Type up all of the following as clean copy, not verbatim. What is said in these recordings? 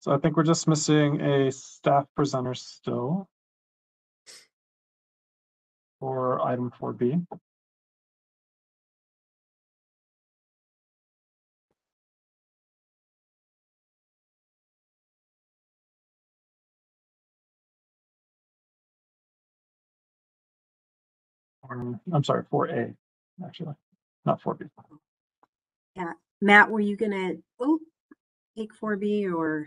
So I think we're just missing a staff presenter still for item 4B. I'm sorry, 4A, actually, not 4B. Yeah, Matt, were you gonna take 4B or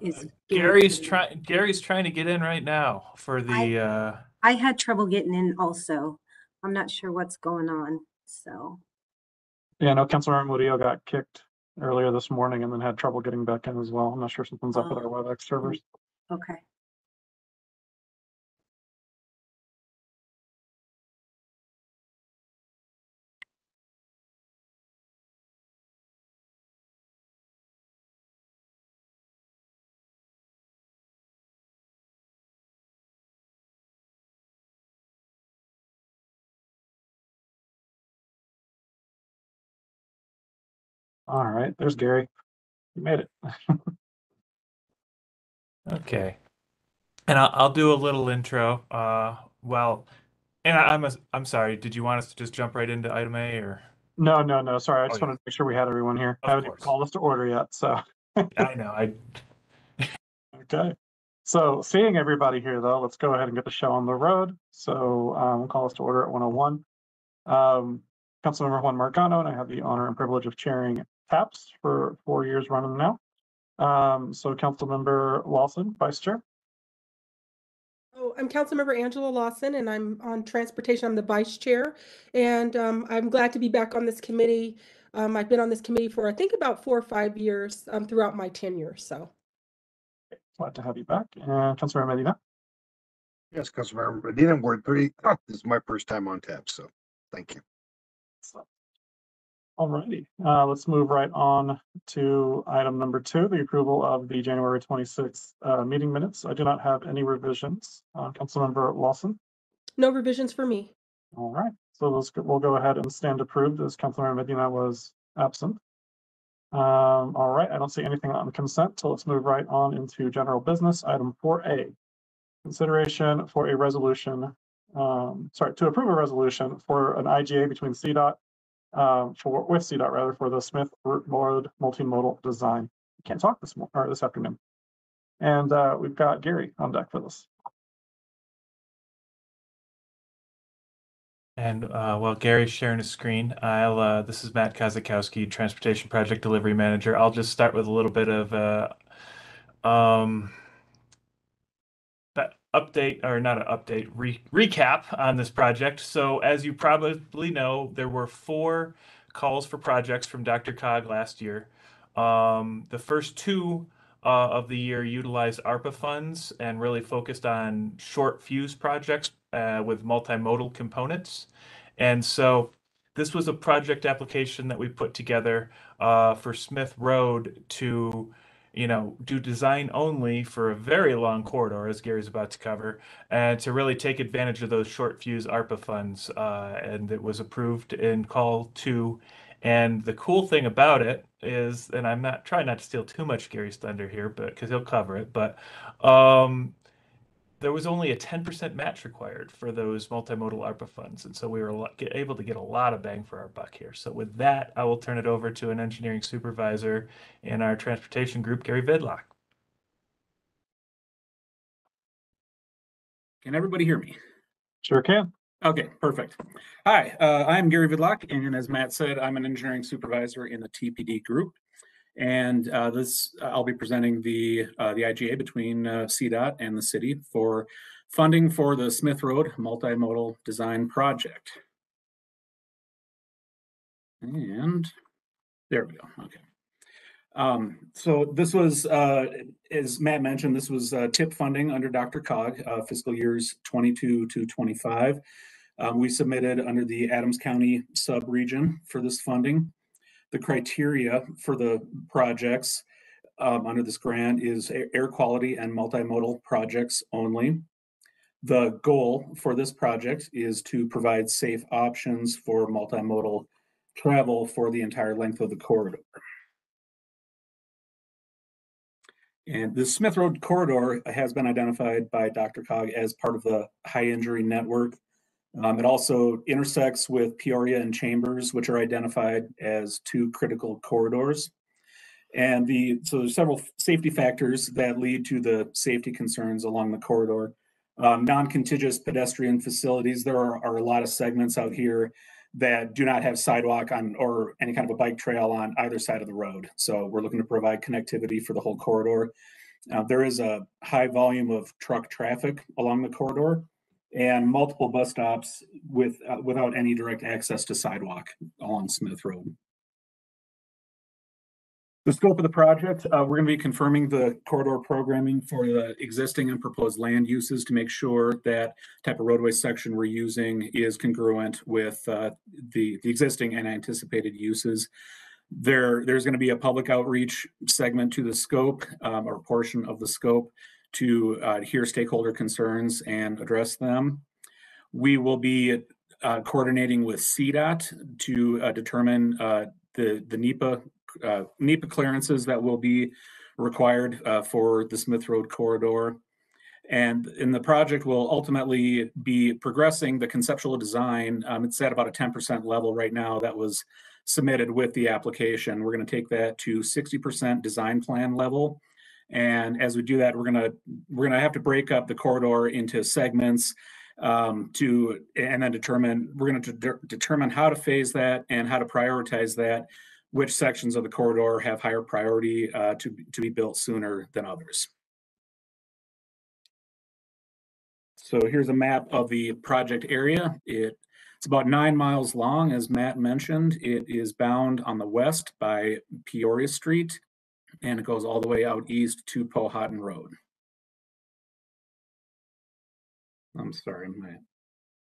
is Gary's trying to get in right now for the I had trouble getting in also. I'm not sure what's going on. So Yeah, no, Councilmember Murillo got kicked earlier this morning and then had trouble getting back in as well. I'm not sure something's up with our WebEx servers. okay. All right, there's Gary. You made it. Okay, and I'll do a little intro. I'm sorry. Did you want us to just jump right into item A or? No. Sorry, I just yeah. wanted to make sure we had everyone here. Of Haven't even course. called us to order yet, so. I know. Okay. So seeing everybody here, though, let's go ahead and get the show on the road. So we'll call us to order at 1:01. Councilmember Juan Marcano and I have the honor and privilege of chairing TAPS for 4 years running now. So Councilmember Lawson, Vice Chair. Oh, I'm Councilmember Angela Lawson, and I'm on transportation. I'm the vice chair, and I'm glad to be back on this committee. I've been on this committee for I think about 4 or 5 years throughout my tenure. So Glad to have you back. And Councilmember Medina. Yes, Councilmember Medina, Ward 3. This is my first time on TAP, so thank you. All righty, let's move right on to item number 2, the approval of the January 26th meeting minutes. I do not have any revisions. Councilmember Lawson. no revisions for me. All right, so we'll go ahead and stand approved as Councilmember Medina was absent. All right, I don't see anything on consent, so let's move right on into general business. Item 4A, consideration for a resolution, to approve a resolution for an IGA between CDOT with CDOT rather, for the Smith Road multimodal design. I can't talk this afternoon. And we've got Gary on deck for this. And while Gary's sharing his screen, this is Matt Kazakowski, Transportation Project Delivery Manager. I'll just start with a little bit of that update, or not an update, recap on this project. So as you probably know, there were 4 calls for projects from DRCOG last year. The first 2 of the year utilized ARPA funds and really focused on short fuse projects with multimodal components. And so this was a project application that we put together for Smith Road to do design only for a very long corridor, as Gary's about to cover, and to really take advantage of those short fuse ARPA funds. And it was approved in call 2. And the cool thing about it is, and I'm not trying not to steal too much Gary's thunder here, but because he'll cover it, but there was only a 10% match required for those multimodal ARPA funds. And so we were able to get a lot of bang for our buck here. So with that, I will turn it over to an engineering supervisor in our transportation group, Gary Vidlock. Can everybody hear me? Sure can. Okay, perfect. Hi, I'm Gary Vidlock, and as Matt said, I'm an engineering supervisor in the TPD group. And I'll be presenting the IGA between CDOT and the city for funding for the Smith Road multimodal design project. And there we go. Okay. So this was, as Matt mentioned, this was TIP funding under DRCOG, fiscal years 22 to 25. We submitted under the Adams County sub-region for this funding. The criteria for the projects under this grant is air quality and multimodal projects only. The goal for this project is to provide safe options for multimodal travel for the entire length of the corridor. And the Smith Road corridor has been identified by DRCOG as part of the high injury network. It also intersects with Peoria and Chambers, which are identified as two critical corridors. And so there's several safety factors that lead to the safety concerns along the corridor. Non-contiguous pedestrian facilities. There are a lot of segments out here that do not have sidewalk on or any kind of a bike trail on either side of the road. So we're looking to provide connectivity for the whole corridor. There is a high volume of truck traffic along the corridor and multiple bus stops without any direct access to sidewalk along Smith Road. The scope of the project, we're going to be confirming the corridor programming for the existing and proposed land uses to make sure that type of roadway section we're using is congruent with the existing and anticipated uses. There's going to be a public outreach segment to the scope or portion of the scope to hear stakeholder concerns and address them. We will be coordinating with CDOT to determine the NEPA clearances that will be required for the Smith Road corridor. And in the project will ultimately be progressing the conceptual design. It's at about a 10% level right now that was submitted with the application. We're going to take that to 60% design plan level. And as we do that, we're going to have to break up the corridor into segments and then determine how to phase that and how to prioritize that, which sections of the corridor have higher priority to be built sooner than others. So here's a map of the project area. It's about 9 miles long, as Matt mentioned. It is bound on the west by Peoria Street, and it goes all the way out east to Powhatan Road. I'm sorry, my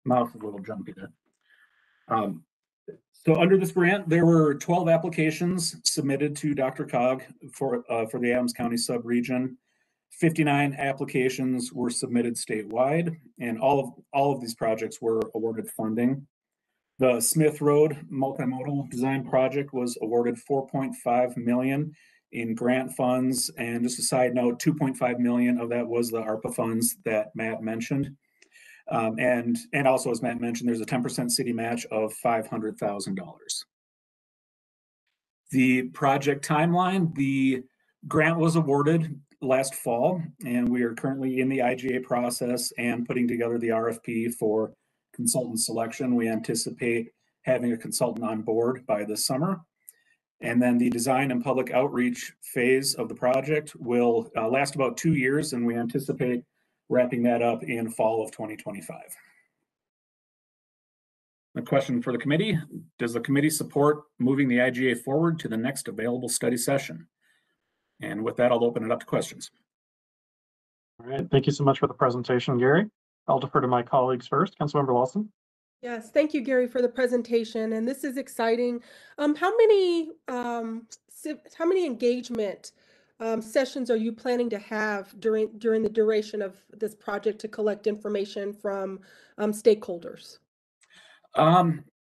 mouth is a little jumpy there. So under this grant, there were 12 applications submitted to DRCOG for the Adams County subregion. 59 applications were submitted statewide, and all of these projects were awarded funding. The Smith Road multimodal design project was awarded $4.5 million in grant funds, and just a side note, $2.5 million of that was the ARPA funds that Matt mentioned. And also, as Matt mentioned, there's a 10% city match of $500,000. The project timeline, the grant was awarded last fall, and we are currently in the IGA process and putting together the RFP for consultant selection. We anticipate having a consultant on board by this summer. And then the design and public outreach phase of the project will last about 2 years, and we anticipate wrapping that up in fall of 2025. A question for the committee: does the committee support moving the IGA forward to the next available study session? And with that, I'll open it up to questions. All right, thank you so much for the presentation, Gary. I'll defer to my colleagues first. Councilmember Lawson. Yes, thank you, Gary, for the presentation, and this is exciting. How many engagement sessions are you planning to have during the duration of this project to collect information from stakeholders?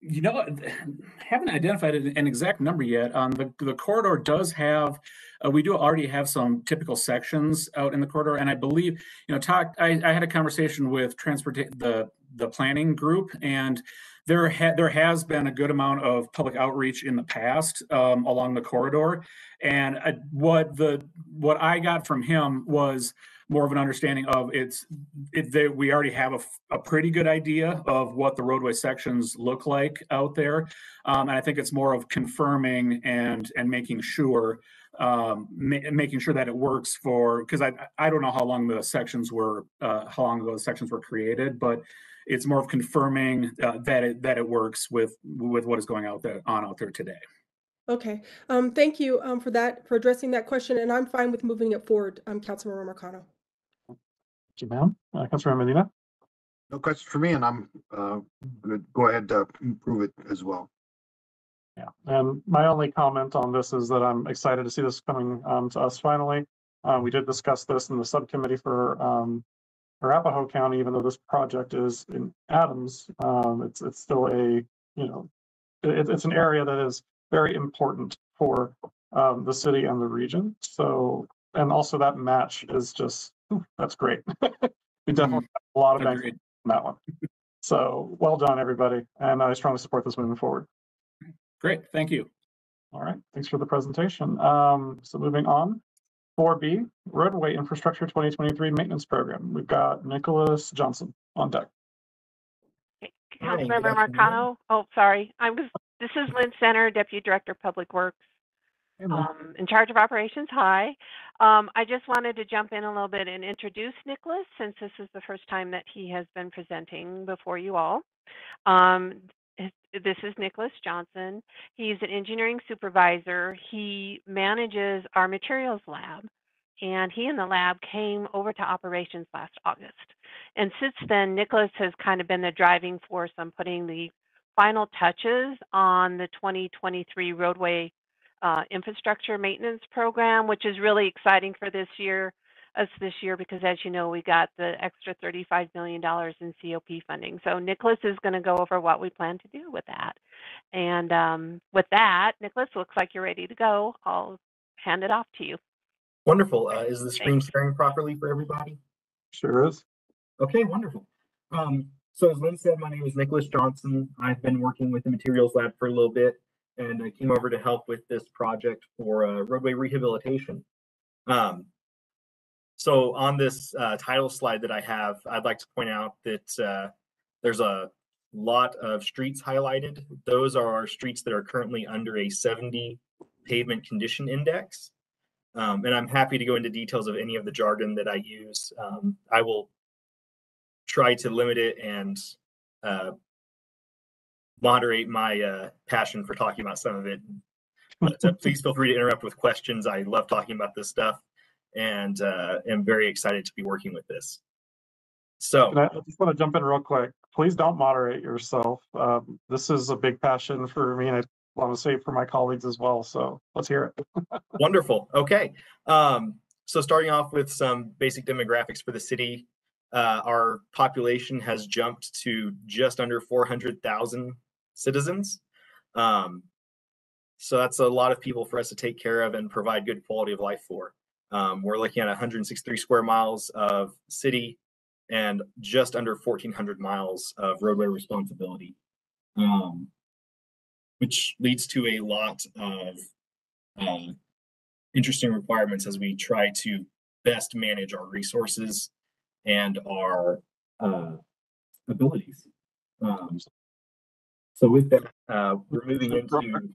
You know, haven't identified an exact number yet. The corridor does have, we do already have some typical sections out in the corridor, and I believe, I had a conversation with the planning group, and there has been a good amount of public outreach in the past along the corridor, and what I got from him was more of an understanding of we already have a pretty good idea of what the roadway sections look like out there. And I think it's more of confirming and making sure that it works because I don't know how long the sections were, how long ago the sections were created, but it's more of confirming that it works with what is going out there today. Okay, thank you for addressing that question, and I'm fine with moving it forward, Councilmember Marcano. Thank you, ma'am. Councilmember Medina. No question for me, and I'm good. Go ahead to prove it as well. Yeah, and my only comment on this is that I'm excited to see this coming to us finally. We did discuss this in the subcommittee for Arapahoe County, even though this project is in Adams. It's still it's an area that is very important for the city and the region. So and also that match is just, that's great. We definitely have a lot of bang Agreed. on that one. So well done, everybody. And I strongly support this moving forward. Great, thank you. All right, thanks for the presentation. So moving on, 4B, Roadway Infrastructure 2023 Maintenance Program. We've got Nicholas Johnson on deck. Hi, good Councilmember afternoon. Marcano. Oh, sorry. This is Lynn Center, Deputy Director of Public Works, Hey, Lynn. in charge of operations. Hi. I just wanted to jump in a little bit and introduce Nicholas, since this is the first time that he has been presenting before you all. This is Nicholas Johnson. He's an engineering supervisor. He manages our materials lab, and he and the lab came over to operations last August. And since then, Nicholas has kind of been the driving force on putting the final touches on the 2023 roadway infrastructure maintenance program, which is really exciting for this year, because as you know, we got the extra $35 million in COP funding. So Nicholas is going to go over what we plan to do with that. And with that, Nicholas, looks like you're ready to go. I'll hand it off to you. Wonderful. Is the screen sharing properly for everybody? Sure is. Okay, wonderful. So as Lynn said, my name is Nicholas Johnson. I've been working with the materials lab for a little bit, and I came over to help with this project for roadway rehabilitation. So on this title slide that I have, I'd like to point out that there's a lot of streets highlighted. Those are our streets that are currently under a 70 pavement condition index. And I'm happy to go into details of any of the jargon that I use. I will try to limit it and moderate my passion for talking about some of it. But please feel free to interrupt with questions. I love talking about this stuff, and am very excited to be working with this. So And I just want to jump in real quick. Please don't moderate yourself. This is a big passion for me, and I want to say for my colleagues as well. So let's hear it. wonderful. Okay. So starting off with some basic demographics for the city, our population has jumped to just under 400,000 citizens. So that's a lot of people for us to take care of and provide good quality of life for. We're looking at 163 square miles of city and just under 1,400 miles of roadway responsibility, which leads to a lot of interesting requirements as we try to best manage our resources and our abilities. So with that, we're moving into,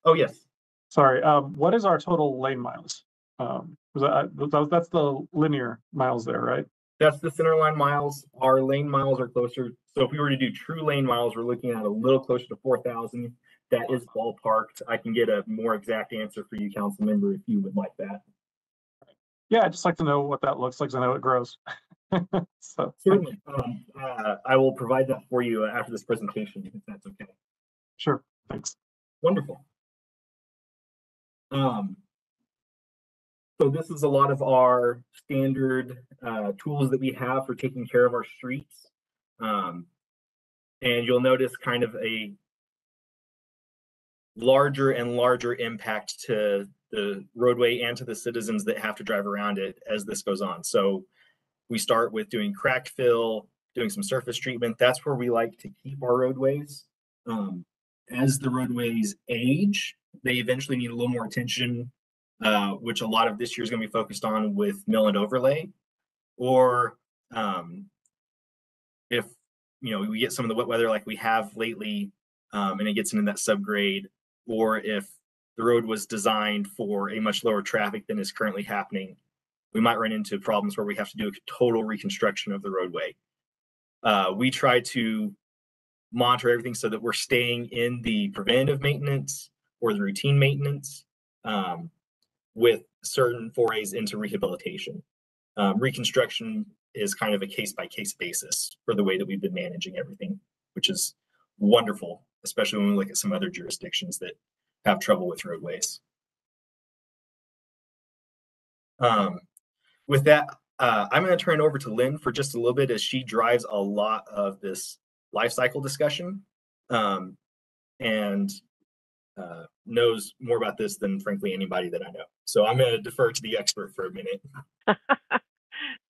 oh yes. Sorry, what is our total lane miles? That's the linear miles there, right? That's the center line miles. Our lane miles are closer. So if we were to do true lane miles, we're looking at a little closer to 4,000. That is ballparked. I can get a more exact answer for you, council member, if you would like that. Yeah, I'd just like to know what that looks like, because I know it grows. So certainly, I will provide that for you after this presentation, if that's okay. Sure, thanks. Wonderful. So this is a lot of our standard tools that we have for taking care of our streets. And you'll notice kind of a larger and larger impact to the roadway and to the citizens that have to drive around it as this goes on. So we start with doing crack fill, doing some surface treatment. That's where we like to keep our roadways. As the roadways age, they eventually need a little more attention, which a lot of this year is going to be focused on with mill and overlay. Or if we get some of the wet weather like we have lately, and it gets into that subgrade, or if the road was designed for a much lower traffic than is currently happening, we might run into problems where we have to do a total reconstruction of the roadway. We try to monitor everything so that we're staying in the preventative maintenance or the routine maintenance, with certain forays into rehabilitation. Reconstruction is kind of a case-by-case basis for the way that we've been managing everything, which is wonderful, especially when we look at some other jurisdictions that have trouble with roadways. With that, I'm going to turn it over to Lynn for just a little bit, as she drives a lot of this life cycle discussion. And knows more about this than frankly anybody that I know. So I'm going to defer to the expert for a minute.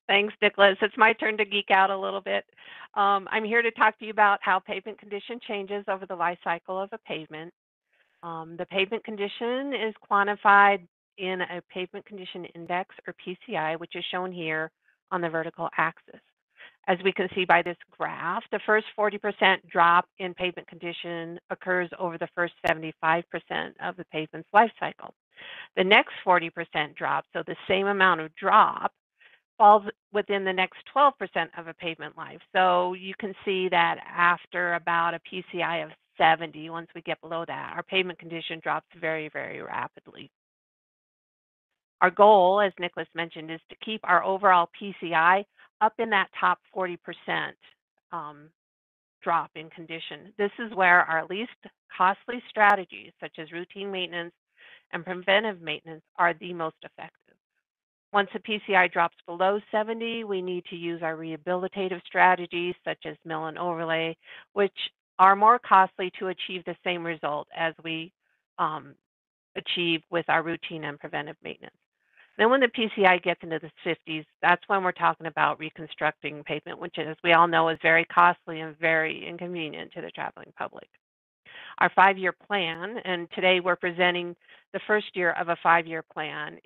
Thanks, Nicholas. It's my turn to geek out a little bit. I'm here to talk to you about how pavement condition changes over the life cycle of a pavement. The pavement condition is quantified in a pavement condition index, or PCI, which is shown here on the vertical axis. As we can see by this graph, the first 40% drop in pavement condition occurs over the first 75% of the pavement's life cycle. The next 40% drop, so the same amount of drop, falls within the next 12% of a pavement life. So you can see that after about a PCI of 70, once we get below that, our pavement condition drops very, very rapidly. Our goal, as Nicholas mentioned, is to keep our overall PCI up in that top 40% drop in condition. This is where our least costly strategies, such as routine maintenance and preventive maintenance, are the most effective. Once the PCI drops below 70, we need to use our rehabilitative strategies, such as mill and overlay, which are more costly to achieve the same result as we achieve with our routine and preventive maintenance. Then when the PCI gets into the 50s, that's when we're talking about reconstructing pavement, which, as we all know, is very costly and very inconvenient to the traveling public. Our 5-year plan, and today we're presenting the first year of a 5-year plan,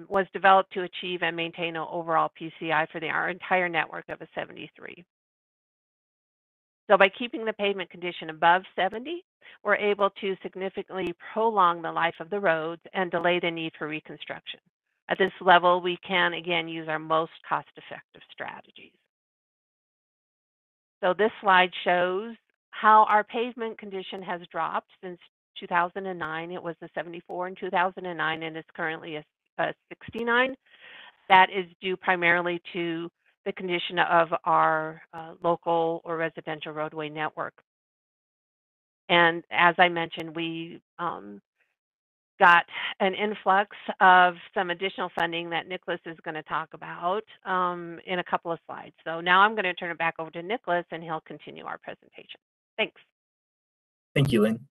was developed to achieve and maintain an overall PCI for our entire network of a 73. So by keeping the pavement condition above 70, we're able to significantly prolong the life of the roads and delay the need for reconstruction. At this level, we can, again, use our most cost-effective strategies. So this slide shows how our pavement condition has dropped since 2009. It was a 74 in 2009, and it's currently a 69. That is due primarily to the condition of our local or residential roadway network. And as I mentioned, we got an influx of some additional funding that Nicholas is going to talk about in a couple of slides. So now I'm going to turn it back over to Nicholas, and he'll continue our presentation. Thanks. Thank you, Lynn.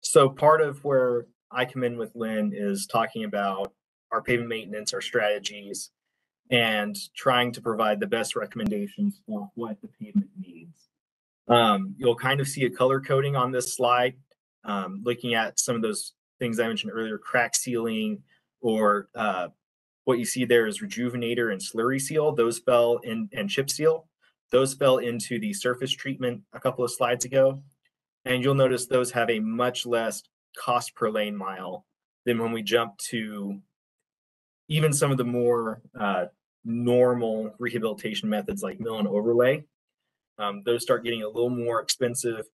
So part of where I come in with Lynn is talking about our pavement maintenance, our strategies, and trying to provide the best recommendations for what the pavement needs. You'll kind of see a color coding on this slide, looking at some of those things I mentioned earlier, crack sealing, or what you see there is rejuvenator and slurry seal. Those fell in, and chip seal. Those fell into the surface treatment a couple of slides ago. And you'll notice those have a much less cost per lane mile than when we jump to even some of the more normal rehabilitation methods like mill and overlay. Those start getting a little more expensive.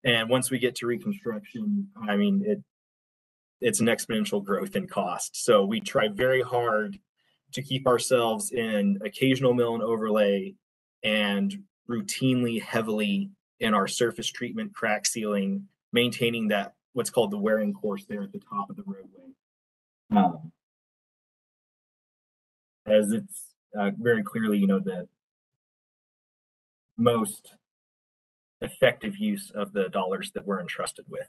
And once we get to reconstruction, I mean, it's an exponential growth in cost. So we try very hard to keep ourselves in occasional mill and overlay and routinely heavily in our surface treatment, crack sealing, maintaining that what's called the wearing course there at the top of the roadway. As it's very clearly, the most effective use of the dollars that we're entrusted with.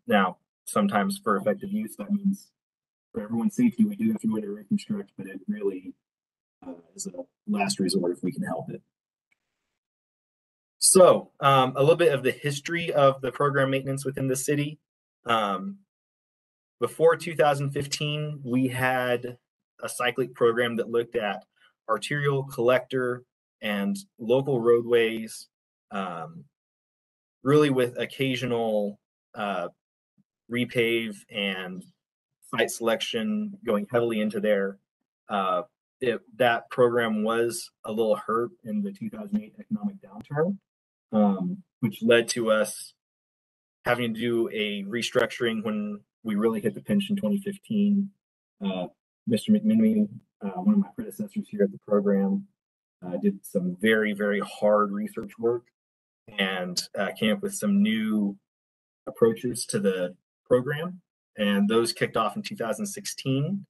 Now, sometimes for effective use, that means for everyone's safety, we do have to go into reconstruct, but it really is a last resort if we can help it. So a little bit of the history of the program maintenance within the city. Before 2015, we had a cyclic program that looked at arterial, collector, and local roadways, really with occasional repave and site selection going heavily into there. That program was a little hurt in the 2008 economic downturn, which led to us having to do a restructuring when we really hit the pinch in 2015. Mr. McMiniman, one of my predecessors here at the program, did some very, very hard research work and came up with some new approaches to the program. And those kicked off in 2016,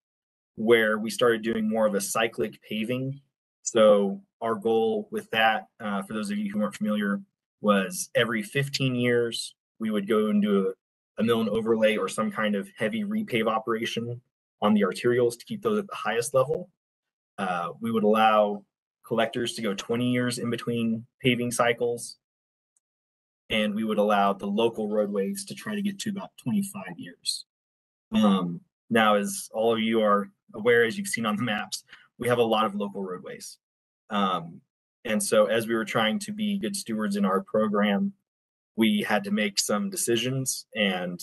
where we started doing more of a cyclic paving. So our goal with that, for those of you who aren't familiar, was every 15 years, we would go and do a mill and overlay or some kind of heavy repave operation on the arterials to keep those at the highest level. We would allow collectors to go 20 years in between paving cycles. And we would allow the local roadways to try to get to about 25 years. Now, as all of you are aware, as you've seen on the maps, we have a lot of local roadways. And so as we were trying to be good stewards in our program, we had to make some decisions, and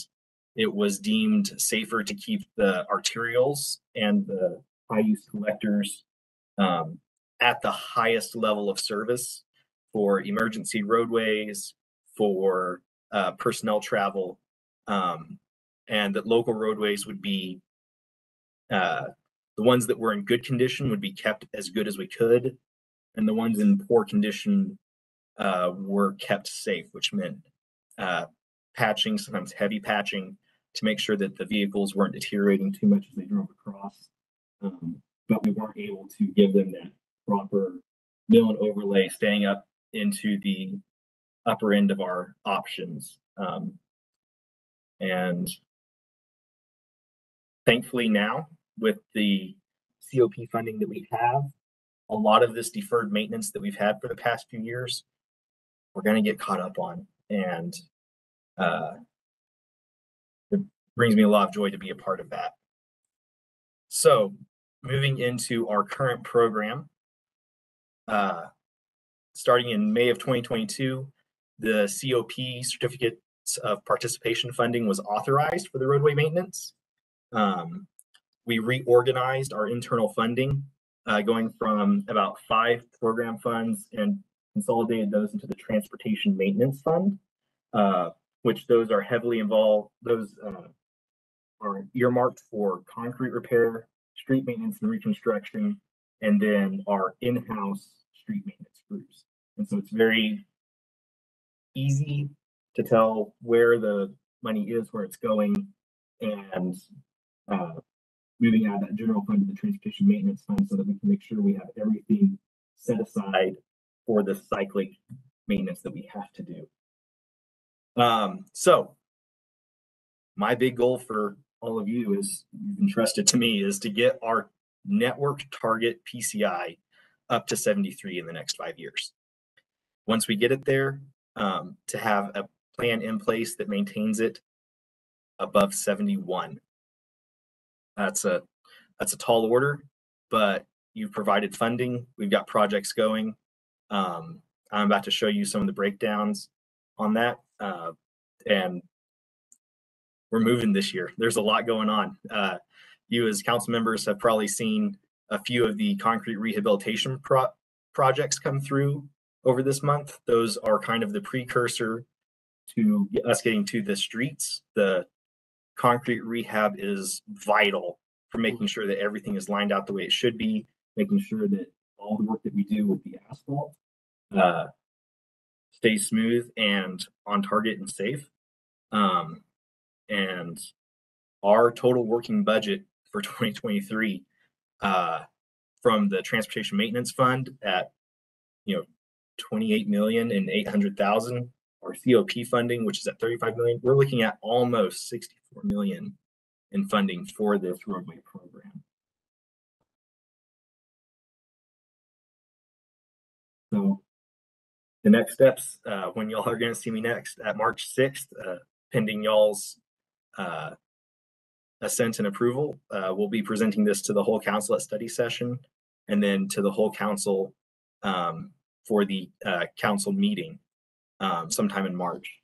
it was deemed safer to keep the arterials and the high-use collectors at the highest level of service for emergency roadways, for personnel travel, and that local roadways would be, the ones that were in good condition would be kept as good as we could, and the ones in poor condition were kept safe, which meant patching, sometimes heavy patching, to make sure that the vehicles weren't deteriorating too much as they drove across. But we weren't able to give them that proper mill and overlay, staying up into the upper end of our options. And thankfully now, with the COP funding that we have, a lot of this deferred maintenance that we've had for the past few years, we're going to get caught up on. And it brings me a lot of joy to be a part of that. So moving into our current program, starting in May of 2022, the COP, Certificates of Participation funding, was authorized for the roadway maintenance. We reorganized our internal funding, going from about 5 program funds and consolidated those into the Transportation Maintenance Fund, which those are heavily involved. Those are earmarked for concrete repair, street maintenance and reconstruction, and then our in-house street maintenance crews. And so it's very easy to tell where the money is, where it's going, and moving out of that general fund to the Transportation Maintenance Fund so that we can make sure we have everything set aside for the cyclic maintenance that we have to do. So my big goal for all of you is, you've entrusted to me, is to get our network target PCI up to 73 in the next 5 years. Once we get it there, to have a plan in place that maintains it above 71. That's a tall order, but you've provided funding. We've got projects going. I'm about to show you some of the breakdowns on that. And we're moving this year. There's a lot going on. You as council members have probably seen a few of the concrete rehabilitation projects come through over this month. Those are kind of the precursor to us getting to the streets. The concrete rehab is vital for making sure that everything is lined out the way it should be, making sure that all the work that we do with the asphalt stays smooth and on target and safe. And our total working budget for 2023 from the Transportation Maintenance Fund at $28,800,000, our COP funding, which is at $35 million, we're looking at almost $64 million in funding for this roadway program. So the next steps, when y'all are going to see me next at March 6th, pending y'all's assent and approval, we'll be presenting this to the whole council at study session, and then to the whole council for the council meeting sometime in March.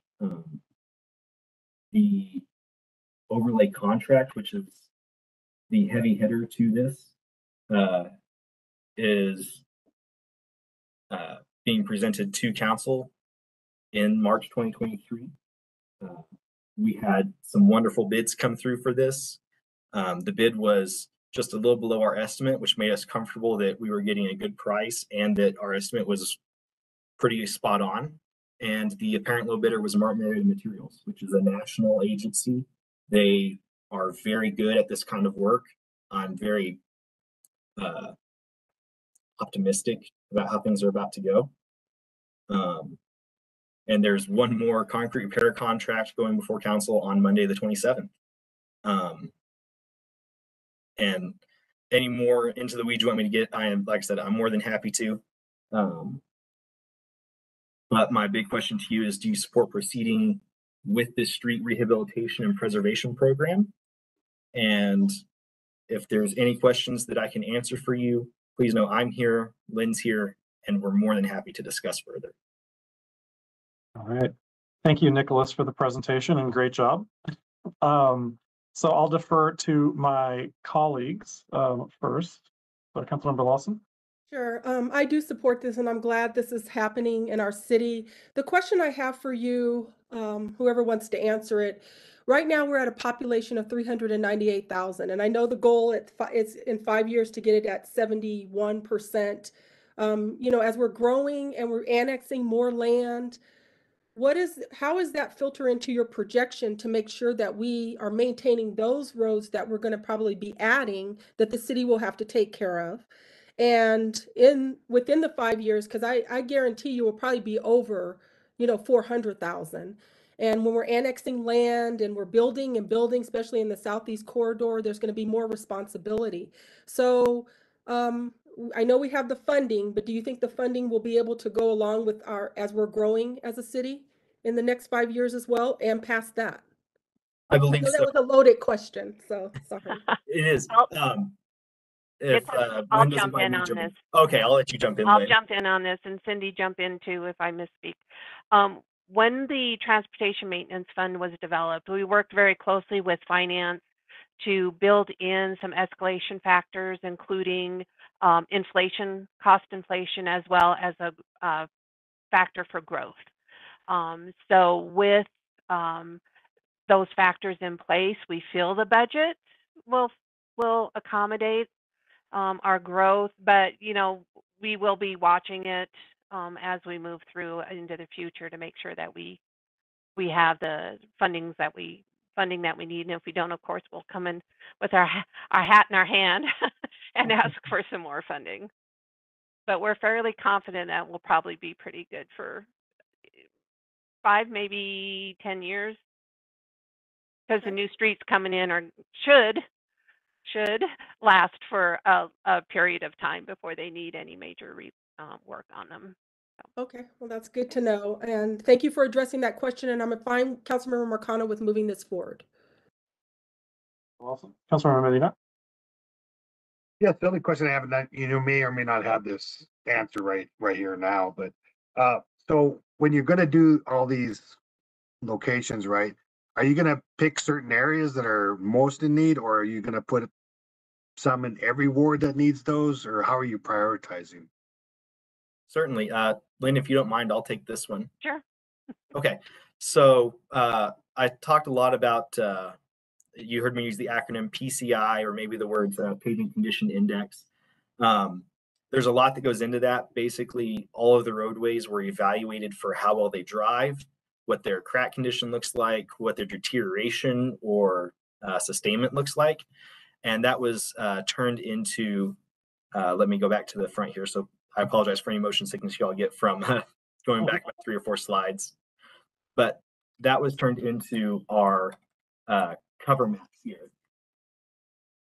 The overlay contract, which is the heavy hitter to this, is being presented to council in March 2023. We had some wonderful bids come through for this. The bid was just a little below our estimate, which made us comfortable that we were getting a good price and that our estimate was pretty spot on. And the apparent low bidder was Marcano Materials, which is a national agency. They are very good at this kind of work. I'm very optimistic about how things are about to go. And there's one more concrete repair contract going before council on Monday, the 27th. And any more into the weeds you want me to get, I am, like I said, I'm more than happy to. But my big question to you is, do you support proceeding with this street rehabilitation and preservation program? And if there's any questions that I can answer for you, please know I'm here, Lynn's here, and we're more than happy to discuss further. All right. Thank you, Nicholas, for the presentation, and great job. So I'll defer to my colleagues first. So Councilmember Lawson. Sure. I do support this, and I'm glad this is happening in our city. The question I have for you, whoever wants to answer it, right now we're at a population of 398,000, and I know the goal is in 5 years to get it at 71%. You know, as we're growing and we're annexing more land, how is that filter into your projection to make sure that we are maintaining those roads that we're going to probably be adding that the city will have to take care of? And within the 5 years, because I guarantee you will probably be over, 400,000. And when we're annexing land and we're building and building, especially in the Southeast corridor, there's going to be more responsibility. So I know we have the funding, but do you think the funding will be able to go along with as we're growing as a city in the next 5 years as well and past that? I believe know so. that was a loaded question, so sorry. It is. I'll jump in on this. Okay, I'll let you jump in. I'll jump in on this, and Cindy jump in too if I misspeak. When the Transportation Maintenance Fund was developed, we worked very closely with finance to build in some escalation factors, including inflation, cost inflation, as well as a factor for growth. So with those factors in place, we feel the budget will accommodate our growth, but we will be watching it as we move through into the future to make sure that we have the funding that we need, and if we don't, of course, we'll come in with our hat in our hand and ask for some more funding. But we're fairly confident that we'll probably be pretty good for 5, maybe 10 years, because the new streets coming in should last for a period of time before they need any major work on them. So. Okay, well, that's good to know. And thank you for addressing that question. And I'm fine, Councilmember Marcano, with moving this forward. Awesome. Councilmember Medina. Yes, the only question I have, and you may or may not have this answer right here now, but so when you're going to do all these locations, right, are you going to pick certain areas that are most in need, or are you going to put some in every ward that needs those, or how are you prioritizing? Certainly. Lynn, if you don't mind, I'll take this one. Sure. Okay. So I talked a lot about, you heard me use the acronym PCI, or maybe the words Pavement Condition Index. There's a lot that goes into that. Basically, all of the roadways were evaluated for how well they drive, what their crack condition looks like, what their deterioration or sustainment looks like. And that was turned into, let me go back to the front here. So I apologize for any motion sickness y'all get from going back about 3 or 4 slides. But that was turned into our cover maps here.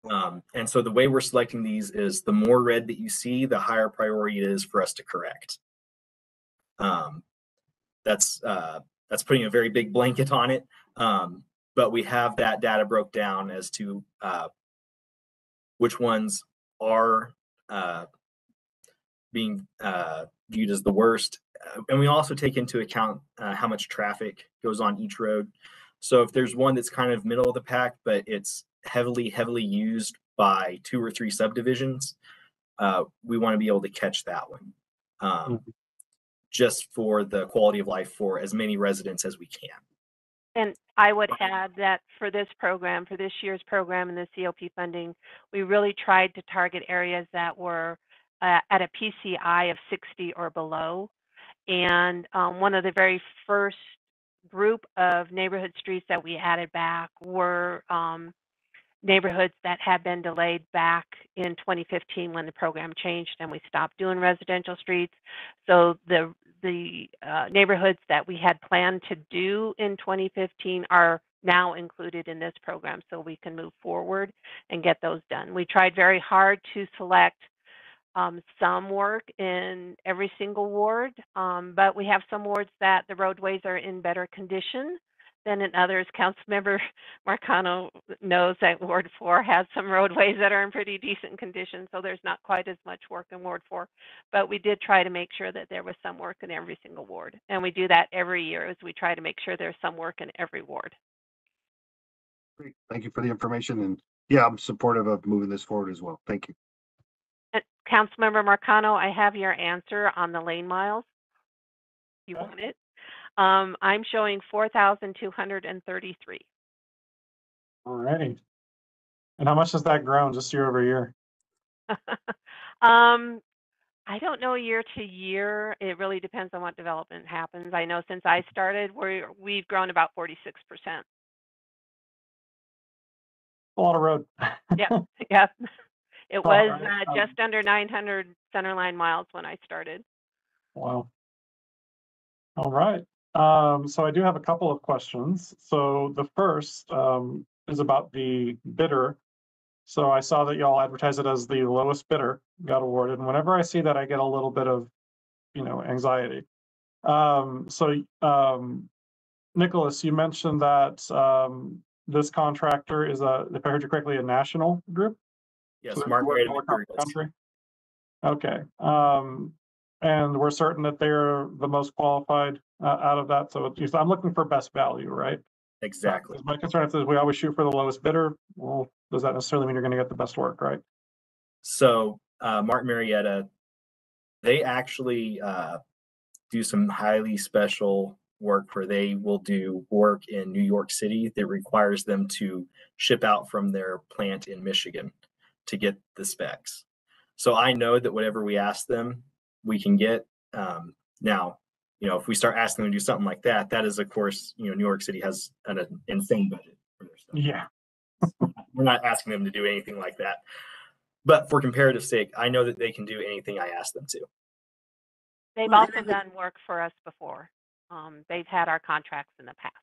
And so the way we're selecting these is the more red that you see, the higher priority it is for us to correct. That's putting a very big blanket on it. But we have that data broke down as to which ones are being viewed as the worst. And we also take into account how much traffic goes on each road. So if there's one that's kind of middle of the pack, but it's heavily used by 2 or 3 subdivisions, we want to be able to catch that one, just for the quality of life for as many residents as we can. And I would add that for this program, for this year's program and the COP funding, we really tried to target areas that were at a PCI of 60 or below. And one of the very first group of neighborhood streets that we added back were neighborhoods that had been delayed back in 2015 when the program changed and we stopped doing residential streets. So the neighborhoods that we had planned to do in 2015 are now included in this program, so we can move forward and get those done. We tried very hard to select some work in every single ward, but we have some wards that the roadways are in better condition than in others. Councilmember Marcano knows that Ward 4 has some roadways that are in pretty decent condition, so there's not quite as much work in Ward 4. But we did try to make sure that there was some work in every single ward. And we do that every year, as we try to make sure there's some work in every ward. Great. Thank you for the information. And yeah, I'm supportive of moving this forward as well. Thank you. And Councilmember Marcano, I have your answer on the lane miles. You want it? I'm showing 4,233. All righty. And how much has that grown just year over year? I don't know year to year. It really depends on what development happens. I know since I started, we've grown about 46%. A lot of road. Yep, yep. It All was right. just under 900 centerline miles when I started. Wow. All right. So I do have a couple of questions. So the first is about the bidder. So I saw that y'all advertise it as the lowest bidder got awarded. And whenever I see that, I get a little bit of, anxiety. Nicholas, you mentioned that this contractor is if I heard you correctly, a national group? Yes, So Mark they're Marriott working across the Materials. country? Okay. And we're certain that they're the most qualified out of that. So I'm looking for best value, right? Exactly. My concern is we always shoot for the lowest bidder. Well, does that necessarily mean you're going to get the best work, right? So Mark Marietta, they actually do some highly special work where they will do work in New York City that requires them to ship out from their plant in Michigan to get the specs. So I know that whatever we ask them, we can get. Now, if we start asking them to do something like that, that is, of course, New York City has an insane budget for their stuff. Yeah. We're not asking them to do anything like that. But for comparative sake, I know that they can do anything I ask them to. They've also done work for us before. They've had our contracts in the past.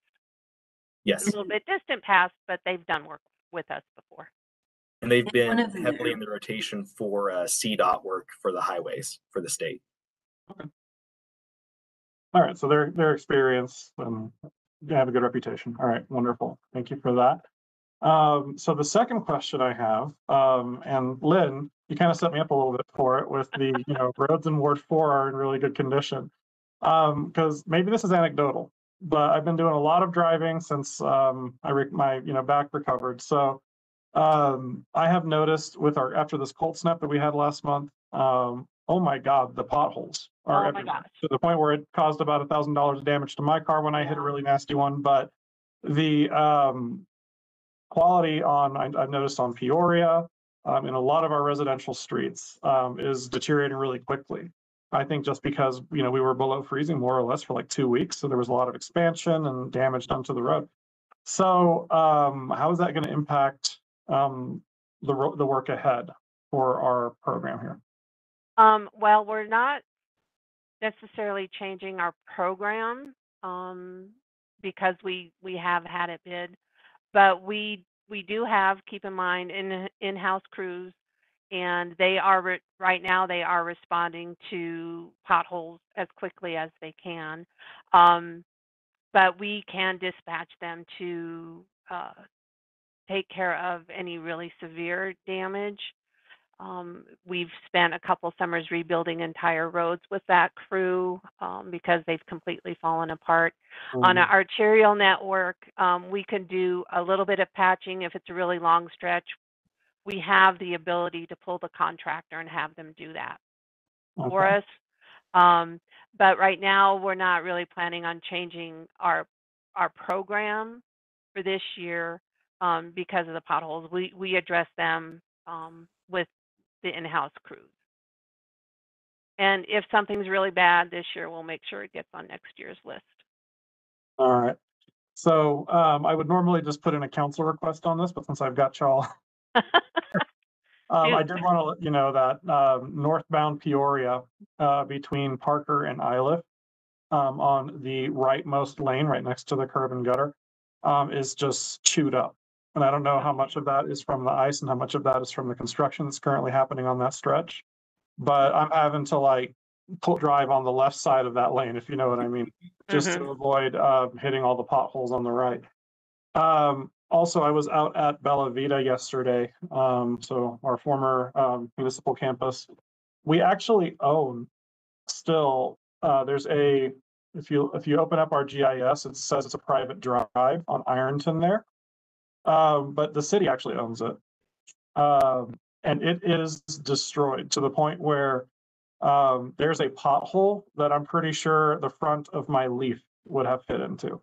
Yes. A little bit distant past, but they've done work with us before. And they've been one of them- heavily in the rotation for CDOT work for the highways for the state. Okay. All right. So their experience and they have a good reputation. All right. Wonderful. Thank you for that. So the second question I have, and Lynn, you kind of set me up a little bit for it with the, roads in Ward 4 are in really good condition. Because maybe this is anecdotal, but I've been doing a lot of driving since my back recovered. So I have noticed after this cold snap that we had last month, oh my God, the potholes are everywhere, to the point where it caused about $1,000 of damage to my car when I hit a really nasty one. But the quality I've noticed on Peoria, in a lot of our residential streets, is deteriorating really quickly. I think just because, we were below freezing more or less for like 2 weeks. So there was a lot of expansion and damage done to the road. So how is that going to impact the work ahead for our program here? Well, we're not necessarily changing our program because we have had it bid, but we do have, keep in mind, in-house crews, and they are right now they are responding to potholes as quickly as they can, but we can dispatch them to take care of any really severe damage. We've spent a couple summers rebuilding entire roads with that crew because they've completely fallen apart. On our arterial network, we can do a little bit of patching if it's a really long stretch. We have the ability to pull the contractor and have them do that for us. But right now, we're not really planning on changing our program for this year because of the potholes. We address them with the in-house crews. And if something's really bad this year, we'll make sure it gets on next year's list. All right. So I would normally just put in a council request on this, but since I've got y'all, I did want to let you know that northbound Peoria between Parker and Iliff, on the rightmost lane, right next to the curb and gutter, is just chewed up. And I don't know how much of that is from the ice and how much of that is from the construction that's currently happening on that stretch. But I'm having to like drive on the left side of that lane, if you know what I mean, just to avoid hitting all the potholes on the right. Also, I was out at Bella Vita yesterday, so our former municipal campus. We actually own still, there's a, if you open up our GIS, it says it's a private drive on Ironton there. But the city actually owns it. And it is destroyed to the point where there's a pothole that I'm pretty sure the front of my Leaf would have fit into.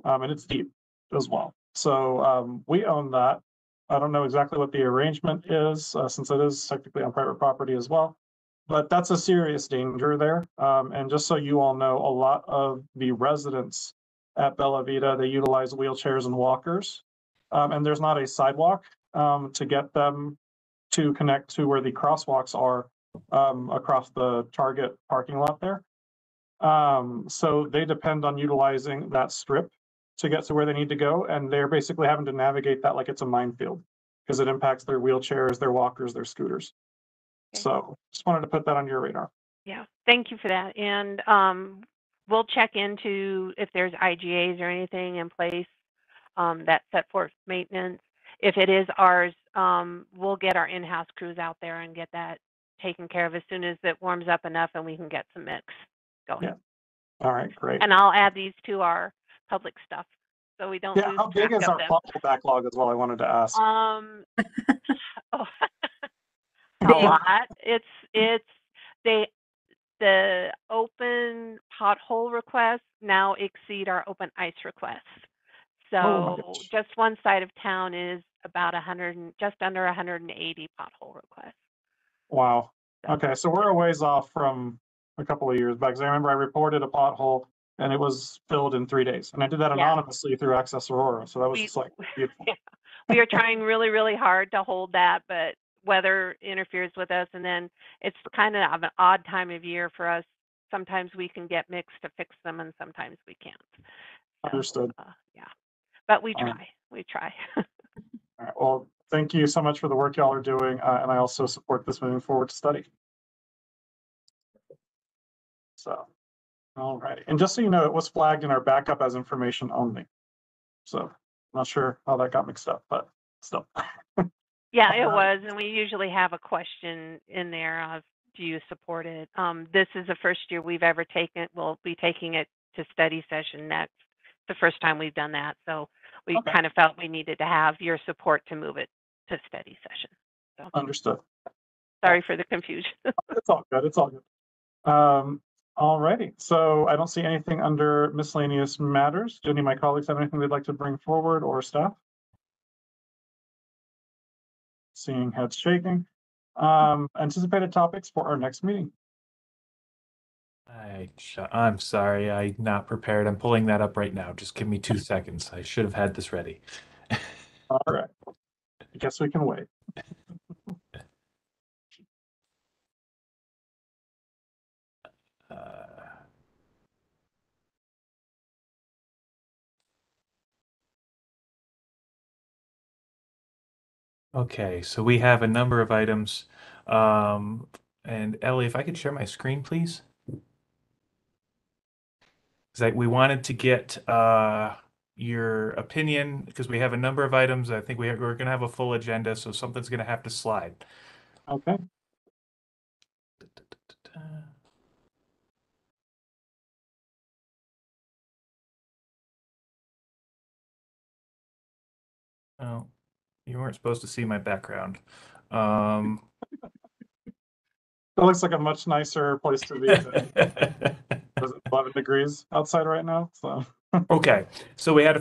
And it's deep as well. So we own that. I don't know exactly what the arrangement is, since it is technically on private property as well. But that's a serious danger there. And just so you all know, a lot of the residents at Bella Vita, they utilize wheelchairs and walkers. And there's not a sidewalk to get them to connect to where the crosswalks are across the Target parking lot there. So they depend on utilizing that strip to get to where they need to go. And they're basically having to navigate that like it's a minefield because it impacts their wheelchairs, their walkers, their scooters. Okay. So just wanted to put that on your radar. Yeah, thank you for that. And we'll check into if there's IGAs or anything in place that set forth maintenance. If it is ours, we'll get our in-house crews out there and get that taken care of as soon as it warms up enough and we can get some mix going. Yeah. All right, great. And I'll add these to our public stuff so we don't lose How big track is of our them. pothole backlog as well? I wanted to ask. Oh, a lot. It's the open pothole requests now exceed our open ice requests. Oh my So gosh. just one side of town is about 100, just under 180 pothole requests. Wow. So, Okay, so we're a ways off from a couple of years back. 'Cause I remember I reported a pothole and it was filled in 3 days, and I did that Yeah. anonymously through Access Aurora. So that was just like beautiful. we are trying really, really hard to hold that, but weather interferes with us. And then it's kind of an odd time of year for us. Sometimes we can get mixed to fix them and sometimes we can't. So, Understood. yeah, but we All try. right. We try. All right. Well, thank you so much for the work y'all are doing, and I also support this moving forward to study. So, all right. And just so you know, it was flagged in our backup as information only. So, I'm not sure how that got mixed up, but still. Yeah, it was, and we usually have a question in there of, do you support it? This is the first year we've ever taken it. We'll be taking it to study session next. The first time we've done that, so we Okay. kind of felt we needed to have your support to move it to study session. So Understood. sorry for the confusion. It's all good. It's all good. All righty. So I don't see anything under miscellaneous matters. Do any of my colleagues have anything they'd like to bring forward, or staff? Seeing heads shaking. Anticipated topics for our next meeting. I'm sorry, I'm not prepared. I'm pulling that up right now. Just give me 2 seconds. I should have had this ready. All right. I guess we can wait. Okay, so we have a number of items. And Ellie, if I could share my screen, please. Because we wanted to get your opinion, because we have a number of items. I think we're going to have a full agenda, so something's going to have to slide. Okay. Oh, you weren't supposed to see my background. It looks like a much nicer place to be. Was it 11 degrees outside right now? So Okay, so we had a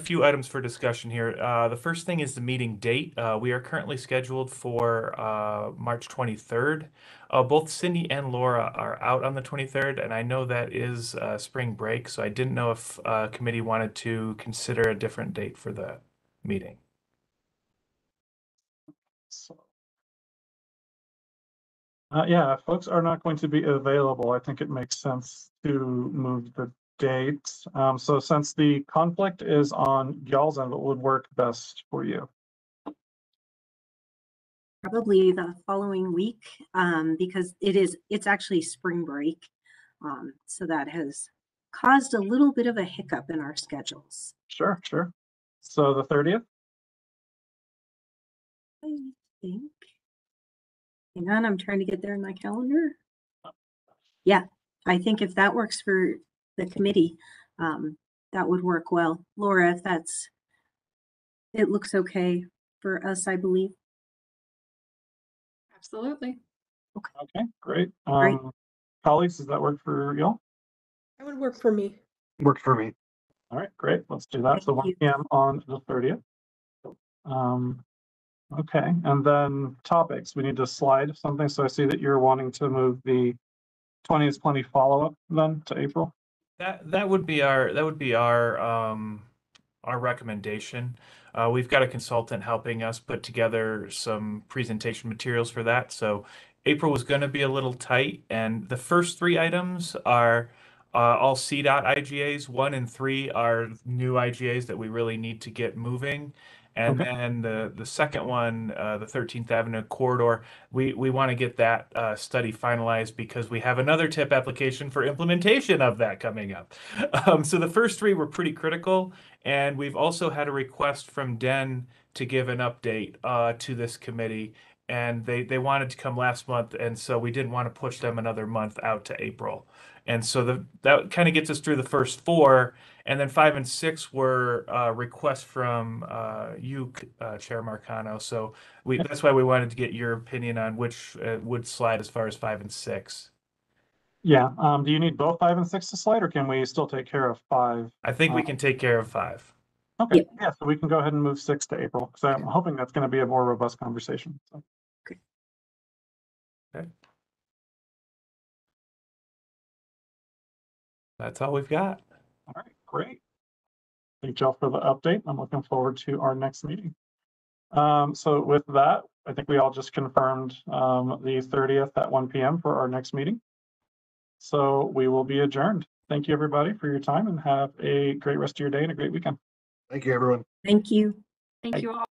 few items for discussion here. The first thing is the meeting date. We are currently scheduled for March 23rd. Both Cindy and Laura are out on the 23rd, and I know that is spring break, so I didn't know if committee wanted to consider a different date for the meeting. Yeah, if folks are not going to be available, I think it makes sense to move the date. So since the conflict is on y'all's end, what would work best for you? Probably the following week, because it's actually spring break. So that has caused a little bit of a hiccup in our schedules. Sure, sure. So the 30th? I think. Hang on, I'm trying to get there in my calendar. Yeah, I think if that works for the committee, that would work well. Laura, if it looks okay for us, I believe. Absolutely. Okay, great. Great. Colleagues, does that work for y'all? That would work for me. Works for me. All right, great. Let's do that. So Thank 1 you. p.m. on the 30th. Okay, and then topics. We need to slide something. So I see that you're wanting to move the 20 is plenty follow-up then to April. That would be our recommendation. We've got a consultant helping us put together some presentation materials for that. So April was going to be a little tight, and the first 3 items are all CDOT IGAs. 1 and 3 are new IGAs that we really need to get moving. And Okay. then the second one, the 13th Avenue corridor, we want to get that study finalized because we have another TIP application for implementation of that coming up. So the first 3 were pretty critical, and we've also had a request from Den to give an update to this committee, and they wanted to come last month, and so we didn't want to push them another month out to April. And so that kind of gets us through the first 4. And then 5 and 6 were requests from you, Chair Marcano. So that's why we wanted to get your opinion on which would slide as far as 5 and 6. Yeah. Do you need both 5 and 6 to slide, or can we still take care of 5? I think we can take care of 5. Okay. Yep. Yeah. So we can go ahead and move 6 to April because I'm hoping that's going to be a more robust conversation. So. Okay. That's all we've got. All right. Great. Thank y'all for the update. I'm looking forward to our next meeting. So with that, I think we all just confirmed the 30th at 1 p.m. for our next meeting. So we will be adjourned. Thank you, everybody, for your time, and have a great rest of your day and a great weekend. Thank you, everyone. Thank you. Thank you all.